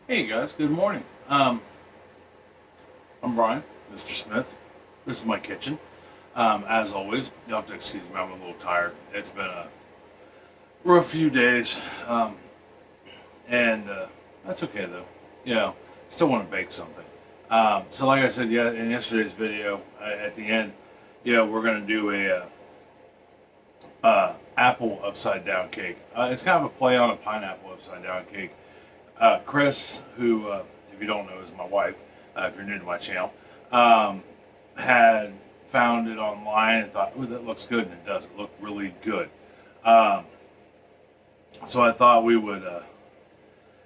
Hey guys, good morning. I'm Brian, Mr. Smith. This is my kitchen. As always, you'll have to excuse me, I'm a little tired. It's been a rough few days, and that's okay though. You know, still want to bake something. So like I said, yeah, in yesterday's video, at the end, we're gonna do a apple upside down cake. It's kind of a play on a pineapple upside down cake. Chris, who, if you don't know, is my wife, if you're new to my channel, had found it online and thought, "Ooh, that looks good," and it does. It look really good. Um, so I thought we would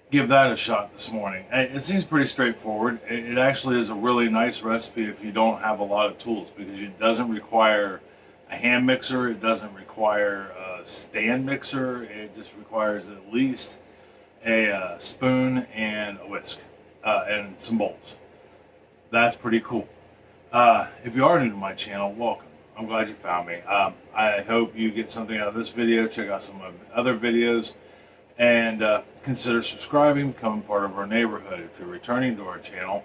give that a shot this morning. It seems pretty straightforward. It actually is a really nice recipe if you don't have a lot of tools, because it doesn't require a hand mixer. It doesn't require a stand mixer. It just requires at least a spoon and a whisk and some bowls. That's pretty cool. If you are new to my channel, welcome. I'm glad you found me. I hope you get something out of this video. Check out some of the other videos and consider subscribing, becoming part of our neighborhood. If you're returning to our channel,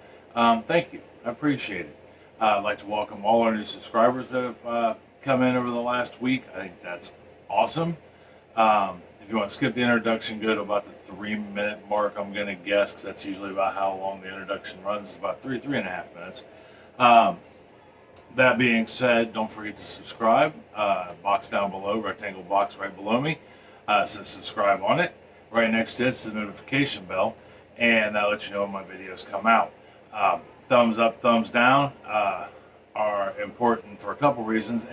thank you. I appreciate it. I'd like to welcome all our new subscribers that have come in over the last week. I think that's awesome. If you want to skip the introduction, go to about the 3-minute mark, I'm going to guess, because that's usually about how long the introduction runs. It's about 3.5 minutes. That being said, don't forget to subscribe. Box down below, rectangle box right below me, says subscribe on it. Right next to it's the notification bell, and that lets you know when my videos come out. Thumbs up, thumbs down are important for a couple reasons.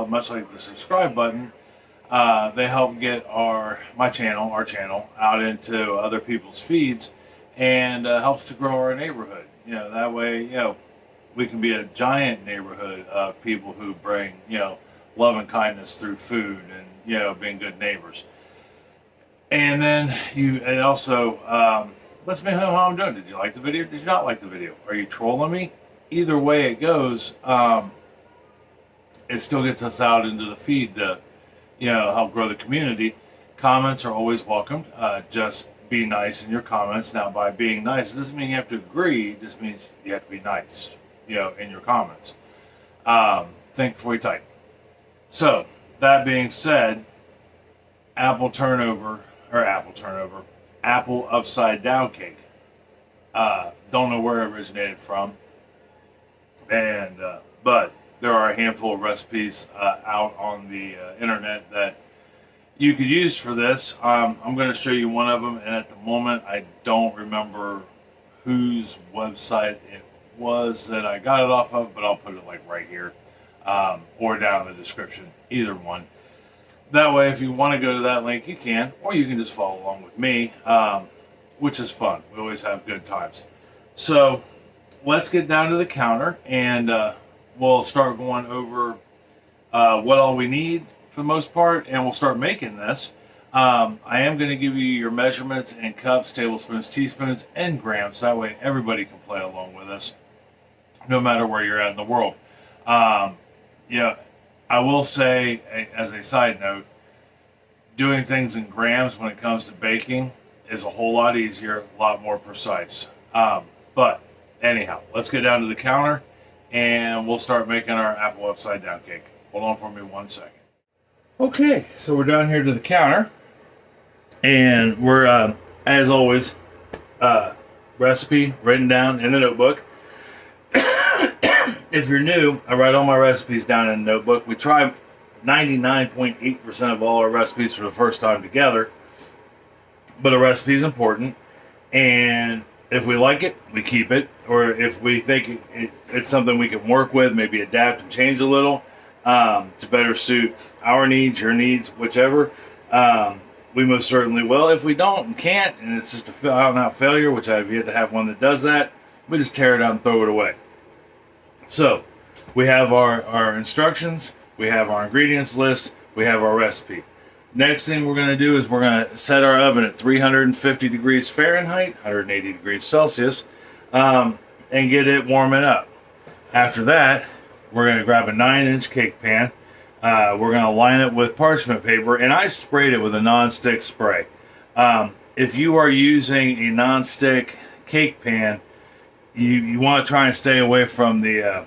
Much like the subscribe button, they help get our channel out into other people's feeds, and helps to grow our neighborhood. That way, we can be a giant neighborhood of people who bring, love and kindness through food and, being good neighbors. And then it also lets me know how I'm doing. Did you like the video? Did you not like the video? Are you trolling me? Either way it goes, it still gets us out into the feed to, help grow the community. Comments are always welcomed. Just be nice in your comments. Now, by being nice, it doesn't mean you have to agree. It just means you have to be nice, in your comments. Think before you type. So, that being said, apple upside down cake. Don't know where it originated from, and but there are a handful of recipes out on the internet that you could use for this. I'm going to show you one of them, and at the moment I don't remember whose website it was that I got it off of, but I'll put it like right here or down in the description, either one. That way, if you want to go to that link, you can, or you can just follow along with me, which is fun. We always have good times. So let's get down to the counter, and we'll start going over what all we need for the most part, and we'll start making this. I am going to give you your measurements in cups, tablespoons, teaspoons, and grams. That way everybody can play along with us, no matter where you're at in the world. I will say, as a side note, doing things in grams when it comes to baking is a whole lot easier, a lot more precise. But anyhow, let's get down to the counter, and we'll start making our apple upside down cake. Hold on for me 1 second. Okay, so we're down here to the counter, and we're, as always, recipe written down in the notebook. If you're new, I write all my recipes down in a notebook. We try 99.8% of all our recipes for the first time together, but a recipe is important, and if we like it, we keep it, or if we think it's something we can work with, maybe adapt and change a little to better suit our needs, your needs, whichever, we most certainly will. If we don't and can't, and it's just a out-and-out failure, which I've yet to have one that does that, we just tear it out and throw it away. So, we have our instructions, we have our ingredients list, we have our recipe. Next thing we're going to do is we're going to set our oven at 350 degrees Fahrenheit, 180 degrees Celsius, and get it warming up. After that, we're going to grab a 9-inch cake pan. We're going to line it with parchment paper, and I sprayed it with a non-stick spray. if you are using a non-stick cake pan, you want to try and stay away from the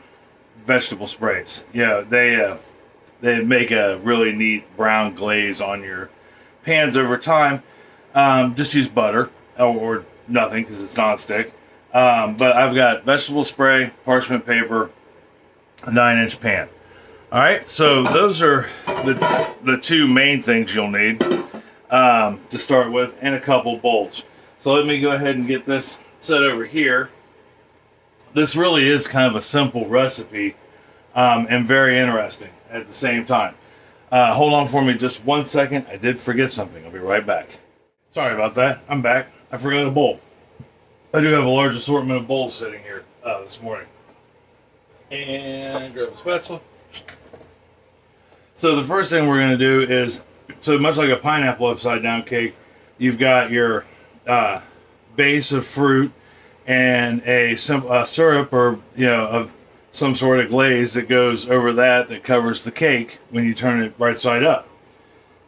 vegetable sprays. Yeah, they make a really neat brown glaze on your pans over time. Just use butter or nothing because it's non-stick. But I've got vegetable spray, parchment paper, a 9-inch pan. All right, so those are the two main things you'll need to start with, and a couple bowls. So let me go ahead and get this set over here. This really is kind of a simple recipe and very interesting at the same time. Hold on for me just 1 second. I did forget something. I'll be right back. Sorry about that. I'm back. I forgot a bowl. I do have a large assortment of bowls sitting here this morning. And grab a spatula. So the first thing we're going to do is, so much like a pineapple upside down cake, you've got your base of fruit and a syrup, or of some sort of glaze that goes over that covers the cake when you turn it right side up.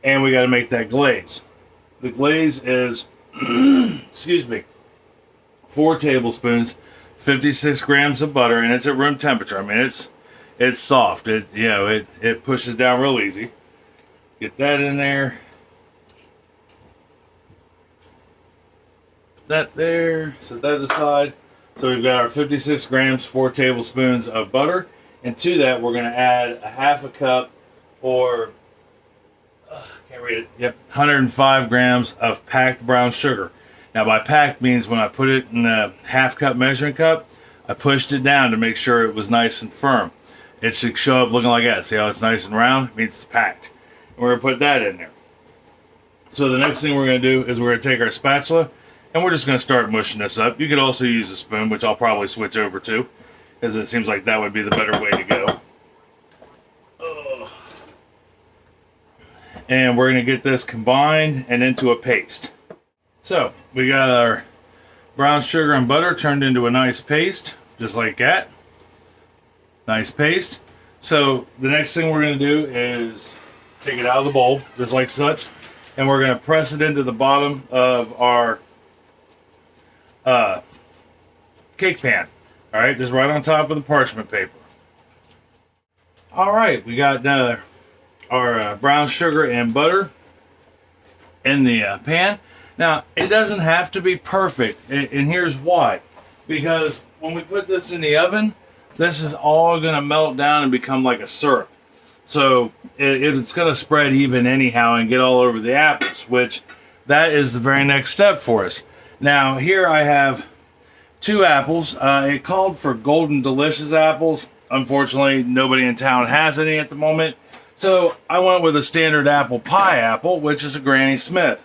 And we got to make that glaze. The glaze is, excuse me, 4 tablespoons, 56 grams of butter, and it's at room temperature. I mean, it's soft. It pushes down real easy. Get that in there. That there. Set that aside. So we've got our 56 grams, 4 tablespoons of butter, and to that we're going to add a half a cup, or can't read it. Yep, 105 grams of packed brown sugar. Now, by packed means when I put it in a half cup measuring cup, I pushed it down to make sure it was nice and firm. It should show up looking like that. See how it's nice and round? It means it's packed. And we're going to put that in there. So the next thing we're going to do is we're going to take our spatula, and we're just going to start mushing this up. You could also use a spoon, which I'll probably switch over to, because it seems like that would be the better way to go. And we're going to get this combined and into a paste. So we got our brown sugar and butter turned into a nice paste, just like that. Nice paste. So the next thing we're going to do is take it out of the bowl, just like such, and we're going to press it into the bottom of our cake pan. All right, just right on top of the parchment paper. All right, we got our brown sugar and butter in the pan. Now, it doesn't have to be perfect, and here's why. Because when we put this in the oven, this is all going to melt down and become like a syrup. So it's going to spread even anyhow and get all over the apples, which that is the very next step for us. Now, here I have 2 apples. It called for golden delicious apples. Unfortunately, nobody in town has any at the moment. So I went with a standard apple pie apple, which is a Granny Smith.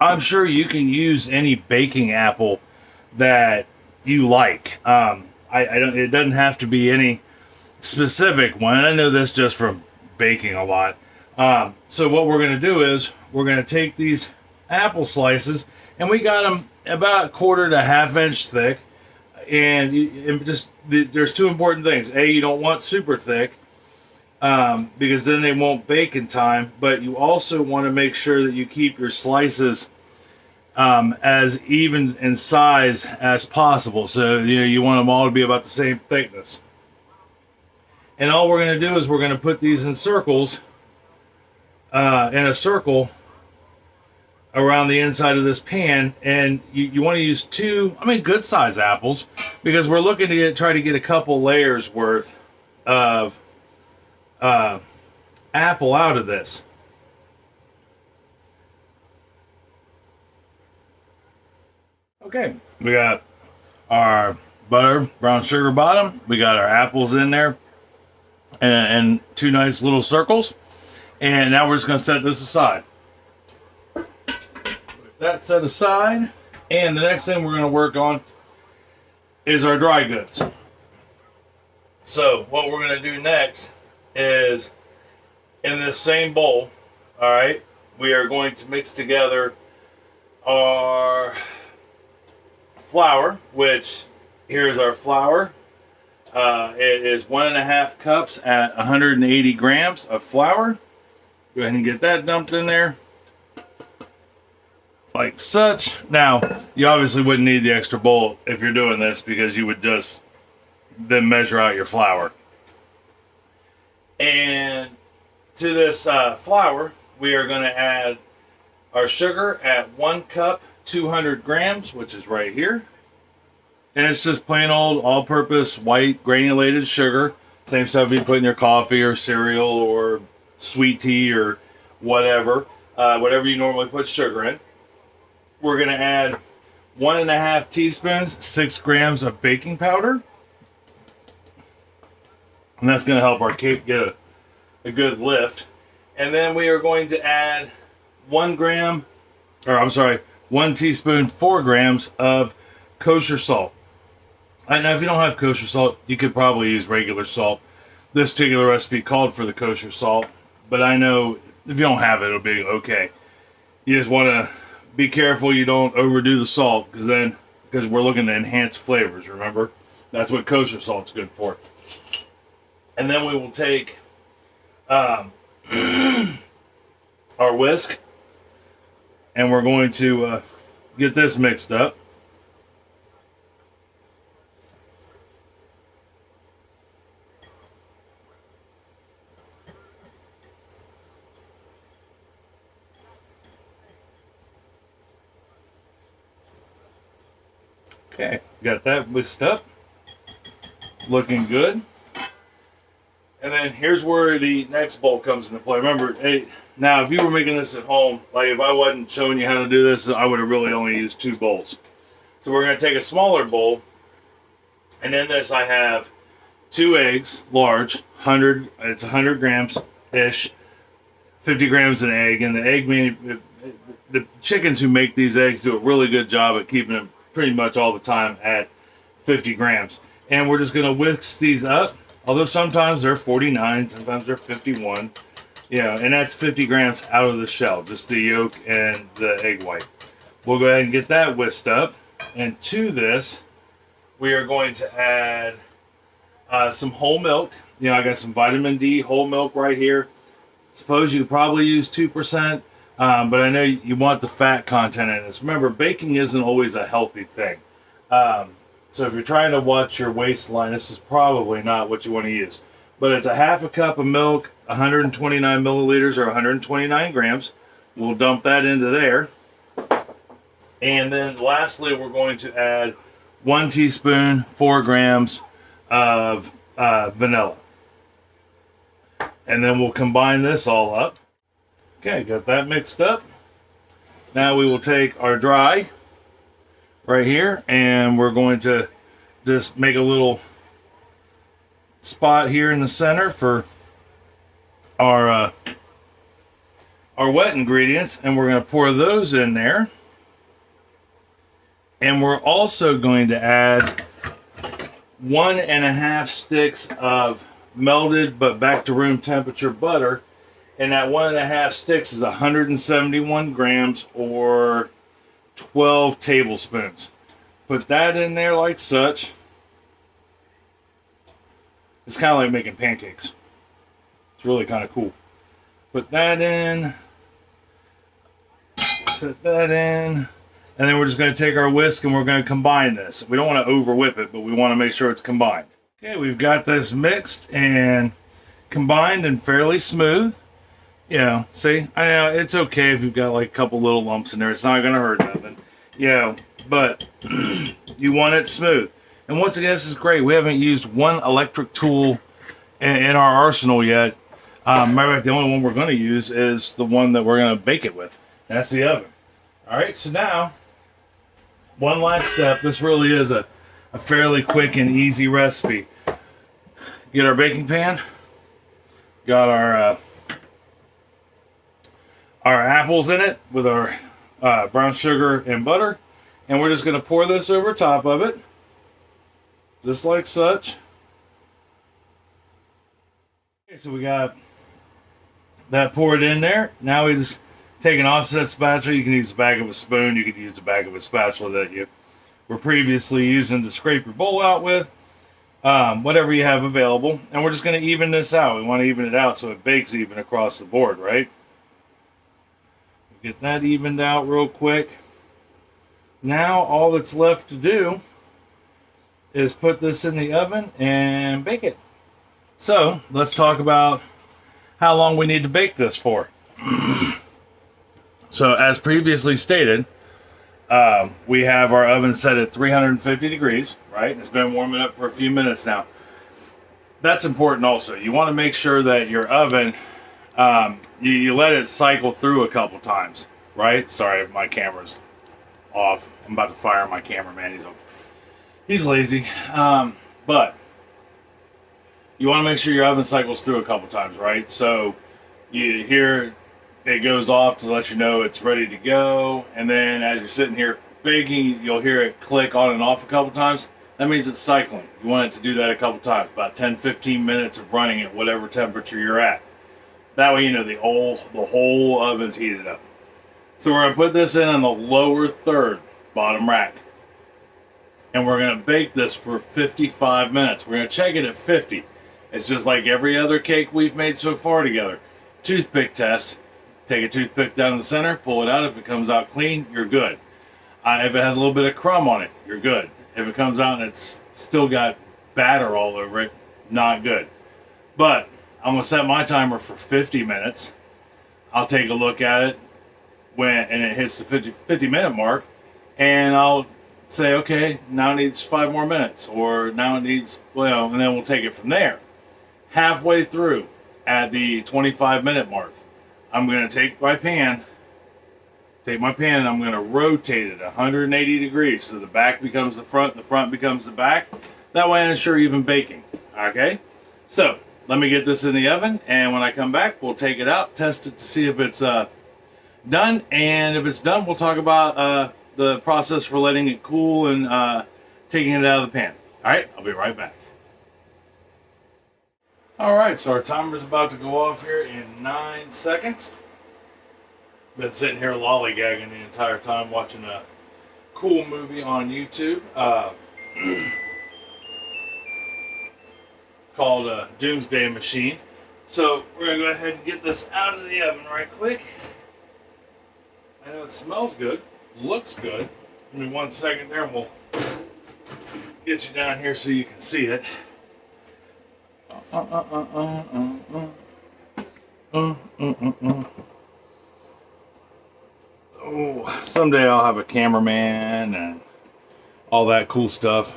I'm sure you can use any baking apple that you like. It doesn't have to be any specific one. I know this just from baking a lot. So what we're going to do is we're going to take these apple slices, and we got them about 1/4 to 1/2 inch thick. And there's 2 important things. A, you don't want super thick, because then they won't bake in time. But you also want to make sure that you keep your slices as even in size as possible. So you want them all to be about the same thickness. And all we're going to do is we're going to put these in circles, in a circle around the inside of this pan. And you want to use 2, good size apples, because we're looking to try to get a couple layers worth of apple out of this. Okay, we got our butter, brown sugar bottom. We got our apples in there, and 2 nice little circles. And now we're just going to set this aside. Put that set aside. And the next thing we're going to work on is our dry goods. So what we're going to do next is, in this same bowl, all right, we are going to mix together our flour, which here's our flour. It is 1.5 cups at 180 grams of flour. Go ahead and get that dumped in there. like such. Now, you obviously wouldn't need the extra bowl if you're doing this, because you would just then measure out your flour. And to this flour, we are going to add our sugar at 1 cup, 200 grams, which is right here. And it's just plain old all-purpose white granulated sugar. Same stuff you put in your coffee or cereal or sweet tea or whatever. Whatever you normally put sugar in. We're going to add 1.5 teaspoons, 6 grams of baking powder. And that's going to help our cake get a good lift. And then we are going to add 1 teaspoon, 4 grams of kosher salt. And now if you don't have kosher salt, you could probably use regular salt. This particular recipe called for the kosher salt, but I know if you don't have it, it'll be okay. You just want to be careful you don't overdo the salt, because we're looking to enhance flavors, remember? That's what kosher salt's good for. And then we will take our whisk, and we're going to get this mixed up. Okay, got that whisked up. Looking good. And then here's where the next bowl comes into play. Remember, hey, now if you were making this at home, like if I wasn't showing you how to do this, I would have really only used 2 bowls. So we're going to take a smaller bowl, and in this I have 2 eggs, large, it's 100 grams-ish, 50 grams an egg, and the egg, the chickens who make these eggs do a really good job at keeping them pretty much all the time at 50 grams. And we're just going to whisk these up, although sometimes they're 49, sometimes they're 51. Yeah, and that's 50 grams out of the shell, just the yolk and the egg white. We'll go ahead and get that whisked up. And to this, we are going to add some whole milk. You know, I got some vitamin D whole milk right here. Suppose you could probably use 2%. But I know you want the fat content in this. Remember, baking isn't always a healthy thing. So if you're trying to watch your waistline, this is probably not what you want to use. But it's a 1/2 cup of milk, 129 milliliters or 129 grams. We'll dump that into there. And then lastly, we're going to add 1 teaspoon, 4 grams of vanilla. And then we'll combine this all up. Okay, got that mixed up. Now we will take our dry right here, and we're going to just make a little spot here in the center for our wet ingredients, and we're going to pour those in there. And we're also going to add 1.5 sticks of melted but back to room temperature butter. And that 1.5 sticks is 171 grams or 12 tablespoons. Put that in there like such. It's kind of like making pancakes. It's really kind of cool. Put that in. Set that in. And then we're just going to take our whisk and we're going to combine this. We don't want to over whip it, but we want to make sure it's combined. Okay, we've got this mixed and combined and fairly smooth. Yeah, see, it's okay if you've got like a couple little lumps in there. It's not going to hurt nothing. Yeah, but you want it smooth. And once again, this is great. We haven't used one electric tool in our arsenal yet. Matter of fact, the only one we're going to use is the one that we're going to bake it with. That's the oven. All right, so now, one last step. This really is a fairly quick and easy recipe. Get our baking pan. Got our apples in it with our brown sugar and butter, and we're just going to pour this over top of it, just like such. Okay, so we got that poured in there. Now we just take an offset spatula. You can use the back of a spoon. You could use the back of a spatula that you were previously using to scrape your bowl out with. Whatever you have available. And we're just going to even this out. We want to even it out so it bakes even across the board, right? Get that evened out real quick. Now all that's left to do is put this in the oven and bake it. So let's talk about how long we need to bake this for. So as previously stated, we have our oven set at 350 degrees, right? It's been warming up for a few minutes now. That's important also. You want to make sure that your oven, you let it cycle through a couple times, right? Sorry, my camera's off. I'm about to fire my cameraman. He's lazy. But you want to make sure your oven cycles through a couple times, right? So you hear it goes off to let you know it's ready to go. And then as you're sitting here baking, you'll hear it click on and off a couple times. That means it's cycling. You want it to do that a couple times, about 10-15 minutes of running at whatever temperature you're at. That way you know the whole oven's heated up. So we're going to put this in on the lower third, bottom rack. And we're going to bake this for 55 minutes. We're going to check it at 50. It's just like every other cake we've made so far together. Toothpick test. Take a toothpick down the center, pull it out. If it comes out clean, you're good. If it has a little bit of crumb on it, you're good. If it comes out and it's still got batter all over it, not good. But I'm going to set my timer for 50 minutes. I'll take a look at it and it hits the 50 minute mark, and I'll say, okay, now it needs 5 more minutes, or now it needs, well, and then we'll take it from there. Halfway through, at the 25 minute mark, I'm going to take my pan and I'm going to rotate it 180 degrees so the back becomes the front becomes the back. That way I ensure even baking. Okay? So, let me get this in the oven, and when I come back, we'll take it out, test it to see if it's done, and if it's done, we'll talk about the process for letting it cool and taking it out of the pan. Alright, I'll be right back. Alright, so our timer's about to go off here in 9 seconds. Been sitting here lollygagging the entire time watching a cool movie on YouTube called Doomsday Machine. So we're going to go ahead and get this out of the oven right quick. I know it smells good, looks good. Give me 1 second there and we'll get you down here so you can see it. Oh, someday I'll have a cameraman and all that cool stuff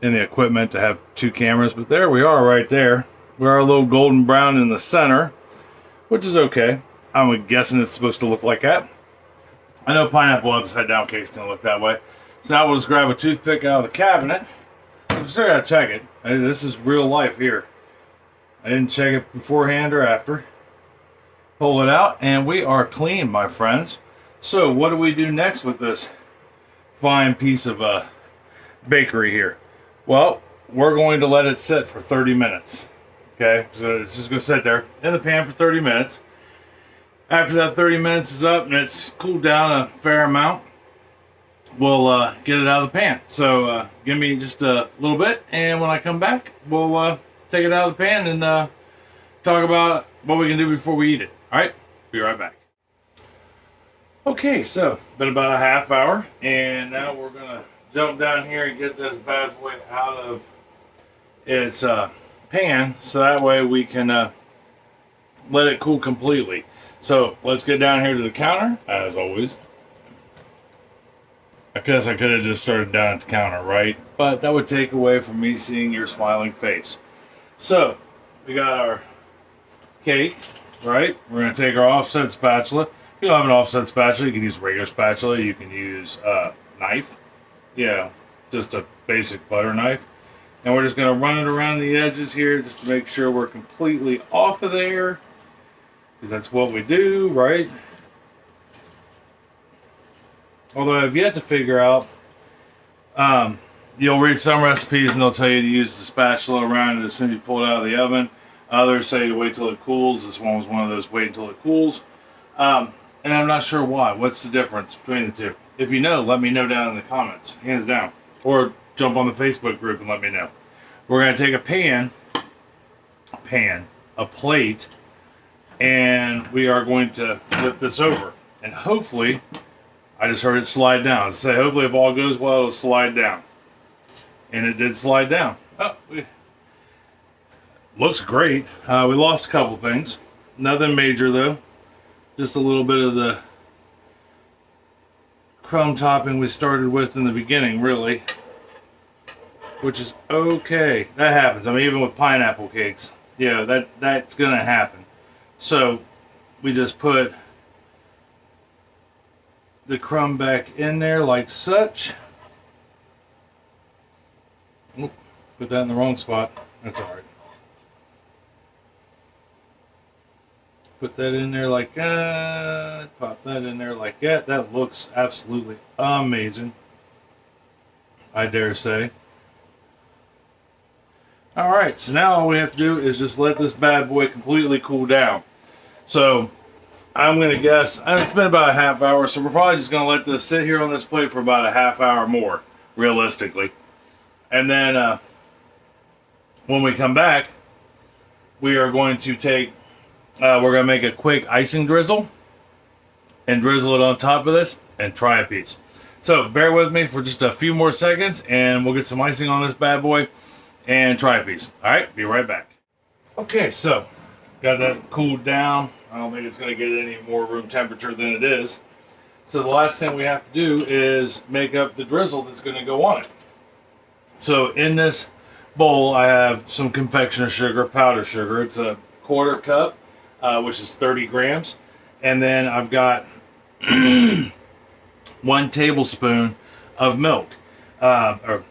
in the equipment to have 2 cameras, but there we are right there. We are a little golden brown in the center, which is okay. I'm guessing it's supposed to look like that. I know pineapple upside down cake's gonna look that way. So now we'll just grab a toothpick out of the cabinet. I'm still gotta check it. This is real life here. I didn't check it beforehand or after. Pull it out, and we are clean, my friends. So what do we do next with this fine piece of bakery here? Well, we're going to let it sit for 30 minutes. Okay, so it's just going to sit there in the pan for 30 minutes. After that 30 minutes is up and it's cooled down a fair amount, we'll get it out of the pan. So give me just a little bit, and when I come back, we'll take it out of the pan and talk about what we can do before we eat it. Alright, be right back. Okay, so been about a half hour, and now we're gonna jump down here and get this bad boy out of its pan, so that way we can let it cool completely. So let's get down here to the counter, as always. I guess I could have just started down at the counter, right? But that would take away from me seeing your smiling face. So we got our cake, right? We're gonna take our offset spatula. If you don't have an offset spatula, you can use a regular spatula. You can use a knife. Yeah, just a basic butter knife. And we're just going to run it around the edges here just to make sure we're completely off of there. Because that's what we do, right? Although I've yet to figure out, you'll read some recipes and they'll tell you to use the spatula around it as soon as you pull it out of the oven. Others say to wait till it cools. This one was one of those wait until it cools. And I'm not sure why. What's the difference between the two? If you know, let me know down in the comments, hands down. Or jump on the Facebook group and let me know. We're going to take a plate, and we are going to flip this over. And hopefully, I just heard it slide down. So hopefully if all goes well, it'll slide down. And it did slide down. Oh, looks great. We lost a couple things. Nothing major though. Just a little bit of the crumb topping we started with in the beginning, really. Which is okay. That happens. I mean, even with pineapple cakes. Yeah, that's gonna happen. So we just put the crumb back in there like such. Oop, put that in the wrong spot. That's alright. Put that in there like that. Pop that in there like that. That looks absolutely amazing, I dare say. Alright, so now all we have to do is just let this bad boy completely cool down. So I'm going to guess, it's been about a half hour, so we're probably just going to let this sit here on this plate for about a half hour more, realistically. And then when we come back, we are going to take, we're going to make a quick icing drizzle and drizzle it on top of this and try a piece. So bear with me for just a few more seconds and we'll get some icing on this bad boy and try a piece. Alright, be right back. Okay, so got that cooled down. I don't think it's going to get any more room temperature than it is. So the last thing we have to do is make up the drizzle that's going to go on it. So in this bowl I have some confectioner sugar, powdered sugar. It's a 1/4 cup, which is 30 grams. And then I've got 1 tablespoon of milk. 1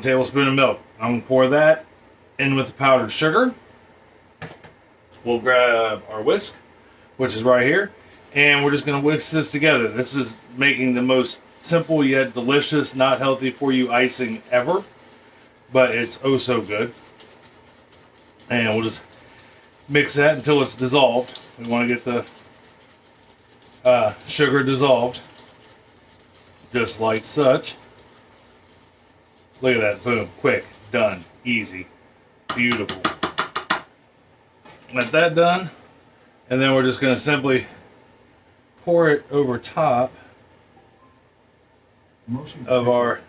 tablespoon of milk. I'm going to pour that in with the powdered sugar. We'll grab our whisk, which is right here, and we're just going to whisk this together. This is making the most simple yet delicious, not healthy for you icing ever, but it's oh so good. And we'll just mix that until it's dissolved. We want to get the sugar dissolved, just like such. Look at that, boom, quick, done, easy, beautiful. Let that done, and then we're just going to simply pour it over top of our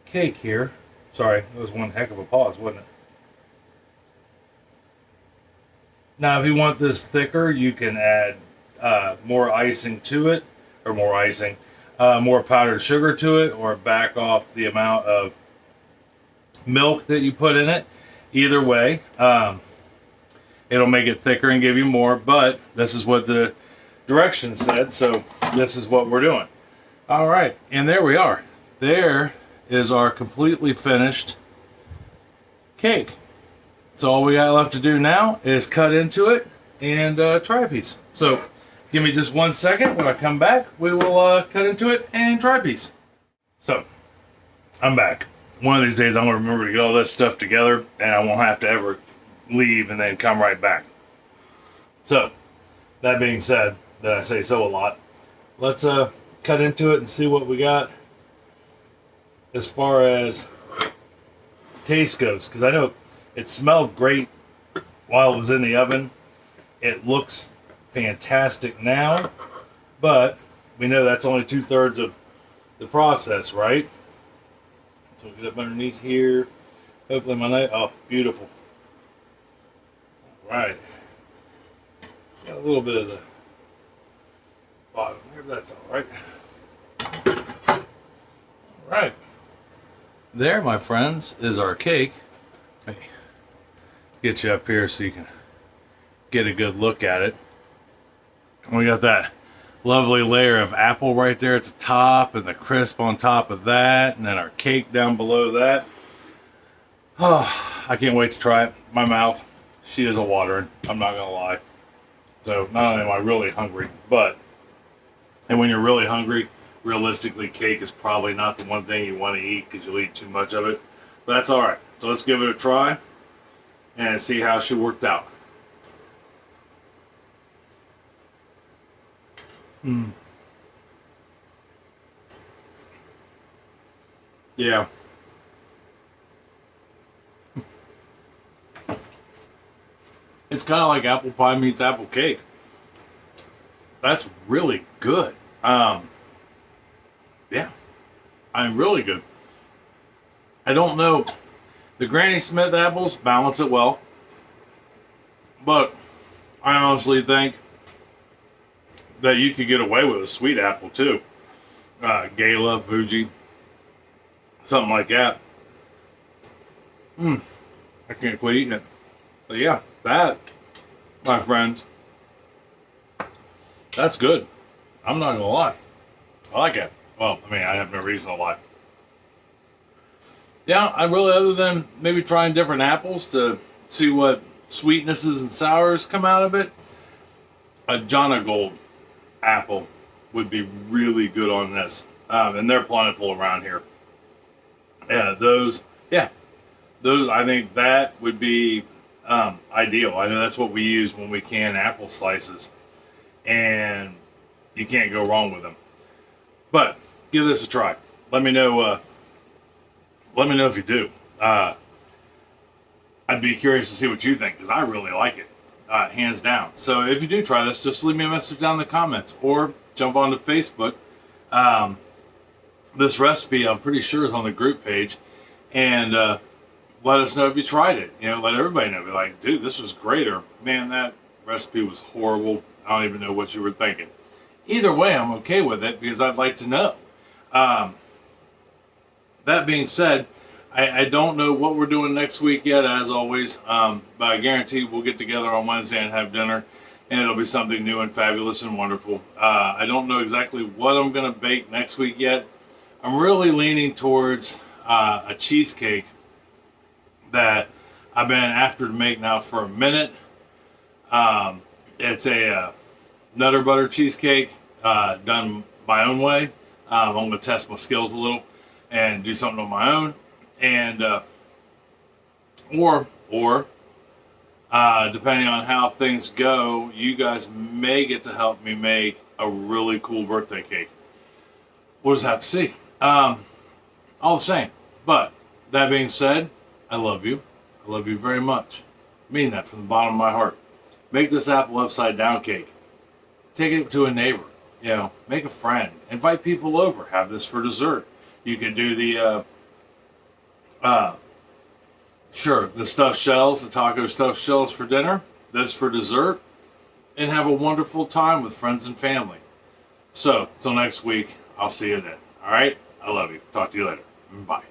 cake here. Sorry, that was one heck of a pause, wasn't it? Now, if you want this thicker, you can add more icing to it, or more icing, more powdered sugar to it, or back off the amount of milk that you put in it. Either way, it'll make it thicker and give you more, but this is what the directions said, so this is what we're doing. All right, and there we are. There is our completely finished cake. So all we got left to do now is cut into it and try a piece. So give me just 1 second. When I come back, we will cut into it and try a piece. So I'm back. One of these days I'm going to remember to get all this stuff together and I won't have to ever leave and then come right back. So, that being said, that I say so a lot, let's cut into it and see what we got as far as taste goes. Because I know it smelled great while it was in the oven. It looks fantastic now, but we know that's only 2/3 of the process, right? So we'll get up underneath here. Hopefully my knife, oh, beautiful. All right. Got a little bit of the bottom here, but that's all right. All right. There, my friends, is our cake. Let me get you up here so you can get a good look at it. And we got that lovely layer of apple right there at the top and the crisp on top of that, and then our cake down below that. Oh, I can't wait to try it. My mouth, she is a watering, I'm not gonna lie. So not only am I really hungry, and when you're really hungry, realistically cake is probably not the one thing you want to eat because you'll eat too much of it, but that's all right. So let's give it a try and see how she worked out. Yeah. It's kind of like apple pie meets apple cake. That's really good. Yeah, I'm really good. I don't know. The Granny Smith apples balance it well, but I honestly think that you could get away with a sweet apple too. Gala, Fuji, something like that. I can't quit eating it. But yeah, that, my friends, that's good. I'm not gonna lie. I like it. Well, I mean, I have no reason to lie. Yeah, I really, other than maybe trying different apples to see what sweetnesses and sours come out of it, a Jana Gold apple would be really good on this. And they're plentiful around here. Yeah, those, I think that would be ideal. I know that's what we use when we can apple slices, and you can't go wrong with them. But give this a try. Let me know. Let me know if you do. I'd be curious to see what you think, because I really like it, hands down. So if you do try this, just leave me a message down in the comments or jump onto Facebook. This recipe, I'm pretty sure, is on the group page, and let us know if you tried it. You know, let everybody know. Be like, dude, this was great, or man, that recipe was horrible. I don't even know what you were thinking. Either way, I'm okay with it because I'd like to know. That being said, I don't know what we're doing next week yet, as always, but I guarantee we'll get together on Wednesday and have dinner, and it'll be something new and fabulous and wonderful. I don't know exactly what I'm going to bake next week yet. I'm really leaning towards a cheesecake that I've been after to make now for a minute. It's a Nutter butter cheesecake done my own way. I'm going to test my skills a little and do something on my own, and or depending on how things go, you guys may get to help me make a really cool birthday cake. We'll just have to see. All the same. But that being said, I love you. I love you very much. I mean that from the bottom of my heart. Make this apple upside down cake. Take it to a neighbor. You know, make a friend. Invite people over. Have this for dessert. You can do the the stuffed shells, the taco stuffed shells for dinner. This for dessert, and have a wonderful time with friends and family. So, till next week, I'll see you then. All right? I love you. Talk to you later. Bye.